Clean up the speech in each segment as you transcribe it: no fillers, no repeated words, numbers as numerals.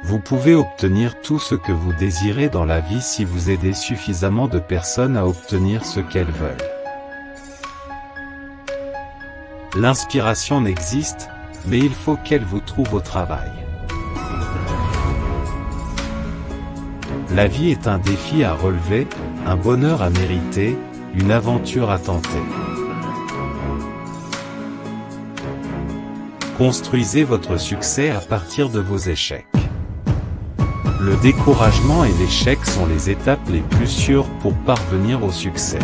Vous pouvez obtenir tout ce que vous désirez dans la vie si vous aidez suffisamment de personnes à obtenir ce qu'elles veulent. L'inspiration n'existe, mais il faut qu'elle vous trouve au travail. La vie est un défi à relever, un bonheur à mériter, une aventure à tenter. Construisez votre succès à partir de vos échecs. Le découragement et l'échec sont les étapes les plus sûres pour parvenir au succès.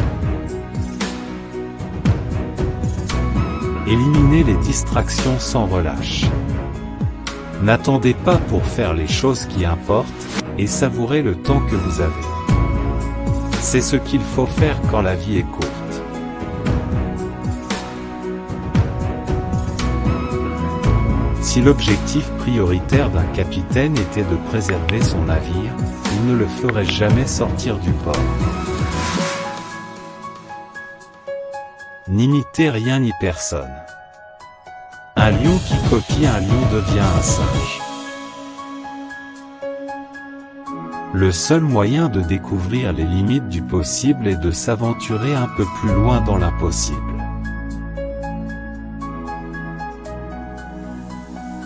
Éliminez les distractions sans relâche. N'attendez pas pour faire les choses qui importent, et savourez le temps que vous avez. C'est ce qu'il faut faire quand la vie est courte. Si l'objectif prioritaire d'un capitaine était de préserver son navire, il ne le ferait jamais sortir du port. N'imitez rien ni personne. Un lion qui copie un lion devient un singe. Le seul moyen de découvrir les limites du possible est de s'aventurer un peu plus loin dans l'impossible.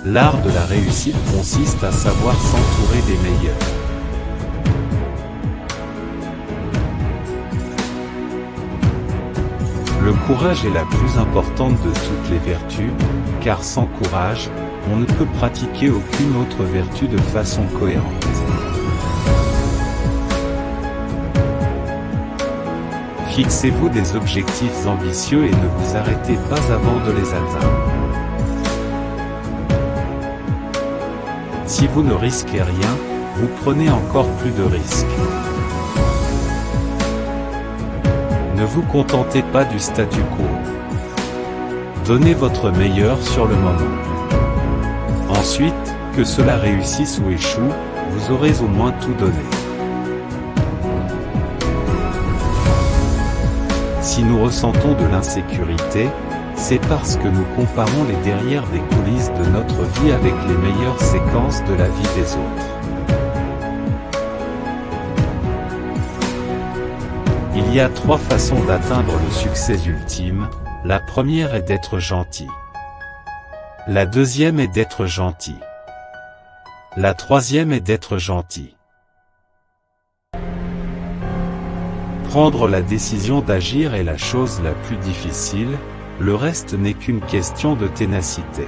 L'art de la réussite consiste à savoir s'entourer des meilleurs. Le courage est la plus importante de toutes les vertus, car sans courage, on ne peut pratiquer aucune autre vertu de façon cohérente. Fixez-vous des objectifs ambitieux et ne vous arrêtez pas avant de les atteindre. Si vous ne risquez rien, vous prenez encore plus de risques. Ne vous contentez pas du statu quo. Donnez votre meilleur sur le moment. Ensuite, que cela réussisse ou échoue, vous aurez au moins tout donné. Si nous ressentons de l'insécurité, c'est parce que nous comparons les derrières des coulisses de notre vie avec les meilleures séquences de la vie des autres. Il y a 3 façons d'atteindre le succès ultime. La première est d'être gentil. La deuxième est d'être gentil. La troisième est d'être gentil. Prendre la décision d'agir est la chose la plus difficile, le reste n'est qu'une question de ténacité.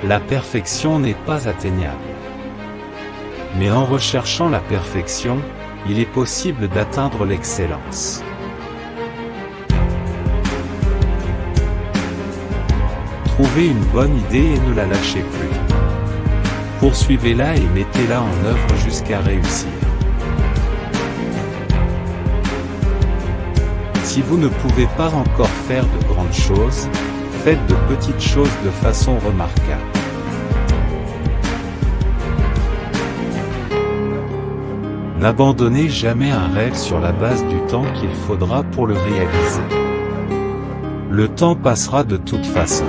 La perfection n'est pas atteignable. Mais en recherchant la perfection, il est possible d'atteindre l'excellence. Trouvez une bonne idée et ne la lâchez plus. Poursuivez-la et mettez-la en œuvre jusqu'à réussir. Si vous ne pouvez pas encore faire de grandes choses, faites de petites choses de façon remarquable. N'abandonnez jamais un rêve sur la base du temps qu'il faudra pour le réaliser. Le temps passera de toute façon.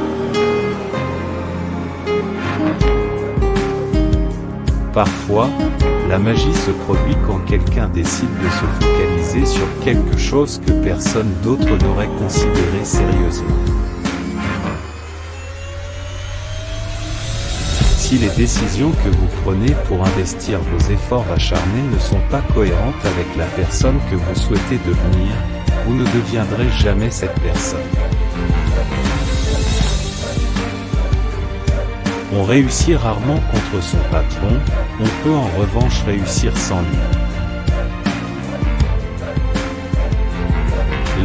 Parfois, la magie se produit quand quelqu'un décide de se focaliser sur quelque chose que personne d'autre n'aurait considéré sérieusement. Si les décisions que vous prenez pour investir vos efforts acharnés ne sont pas cohérentes avec la personne que vous souhaitez devenir, vous ne deviendrez jamais cette personne. On réussit rarement contre son patron, on peut en revanche réussir sans lui.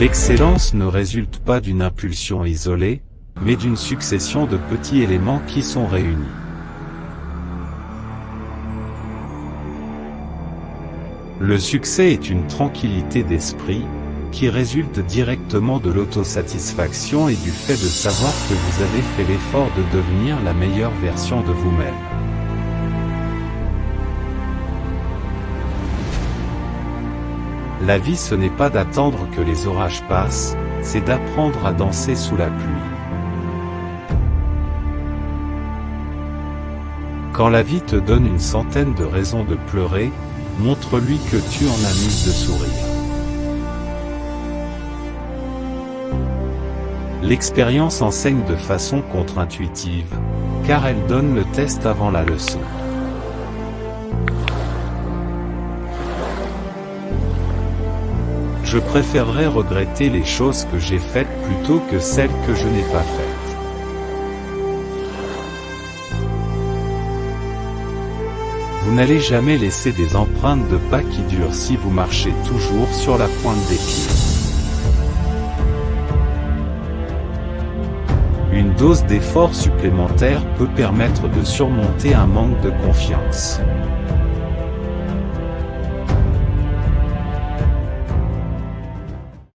L'excellence ne résulte pas d'une impulsion isolée, mais d'une succession de petits éléments qui sont réunis. Le succès est une tranquillité d'esprit, qui résulte directement de l'autosatisfaction et du fait de savoir que vous avez fait l'effort de devenir la meilleure version de vous-même. La vie, ce n'est pas d'attendre que les orages passent, c'est d'apprendre à danser sous la pluie. Quand la vie te donne une centaine de raisons de pleurer, montre-lui que tu en as mille de sourire. L'expérience enseigne de façon contre-intuitive, car elle donne le test avant la leçon. Je préférerais regretter les choses que j'ai faites plutôt que celles que je n'ai pas faites. Vous n'allez jamais laisser des empreintes de pas qui durent si vous marchez toujours sur la pointe des pieds. Une dose d'effort supplémentaire peut permettre de surmonter un manque de confiance.